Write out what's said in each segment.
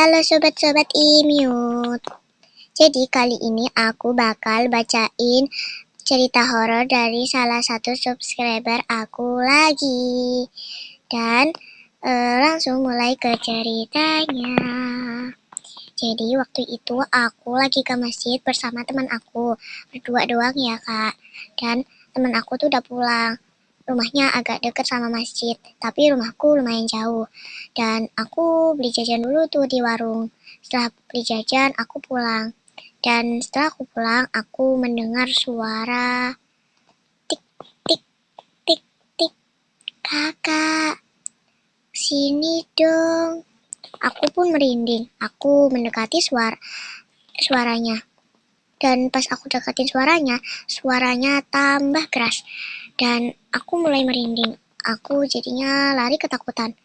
Halo sobat-sobat Imut. Jadi kali ini aku bakal bacain cerita horor dari salah satu subscriber aku lagi. Dan langsung mulai ke ceritanya. Jadi waktu itu aku lagi ke masjid bersama teman aku. Berdua doang ya kak. Dan teman aku tuh udah pulang. Rumahnya agak deket sama masjid, tapi rumahku lumayan jauh. Dan aku beli jajan dulu tuh di warung. Setelah beli jajan, aku pulang. Dan setelah aku pulang, aku mendengar suara tik, tik, tik, tik. Kakak, sini dong. Aku pun merinding. Aku mendekati suaranya. Dan pas aku deketin suaranya tambah keras. Dan aku mulai merinding. Aku jadinya lari ketakutan.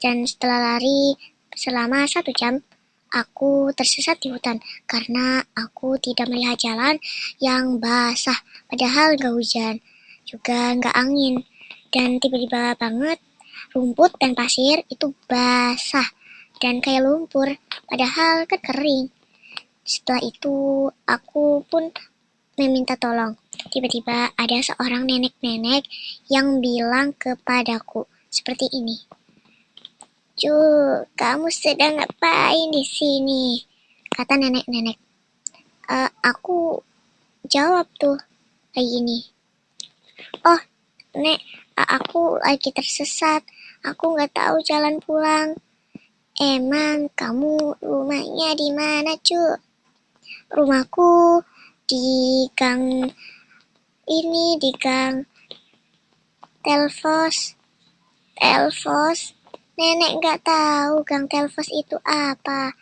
Dan setelah lari selama 1 jam, aku tersesat di hutan karena aku tidak melihat jalan yang basah. Padahal nggak hujan, juga nggak angin. Dan tiba-tiba banget rumput dan pasir itu basah dan kayak lumpur. Padahal kan kering. Setelah itu aku pun meminta tolong. Tiba-tiba ada seorang nenek-nenek yang bilang kepadaku seperti ini. "Cu, kamu sedang ngapain di sini?" kata nenek-nenek. Aku jawab tuh kayak gini. "Oh, Nek, aku lagi tersesat. Aku nggak tahu jalan pulang." "Emang kamu rumahnya di mana, Cu?" "Rumahku di gang di gang Telfos." "Telfos?" Nenek nggak tahu gang Telfos itu apa.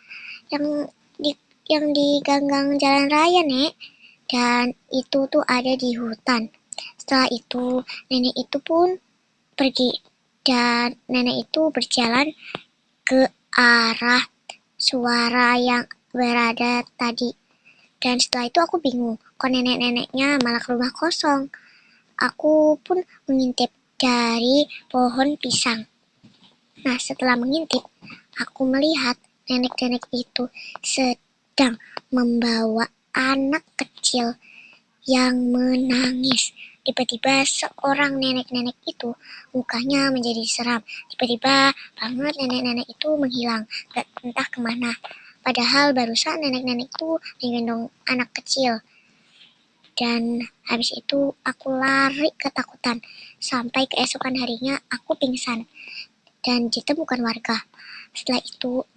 Yang di gang jalan raya, Nek. Dan itu tuh ada di hutan. Setelah itu nenek itu pun pergi. Dan nenek itu berjalan ke arah suara yang berada tadi. Dan setelah itu aku bingung, kok nenek-neneknya malah ke rumah kosong. Aku pun mengintip dari pohon pisang. Nah, setelah mengintip, aku melihat nenek-nenek itu sedang membawa anak kecil yang menangis. Tiba-tiba seorang nenek-nenek itu mukanya menjadi seram. Tiba-tiba banget nenek-nenek itu menghilang, gak entah kemana. Padahal barusan nenek-nenek itu menggendong anak kecil. Dan habis itu aku lari ketakutan. Sampai keesokan harinya aku pingsan dan ditemukan warga. Setelah itu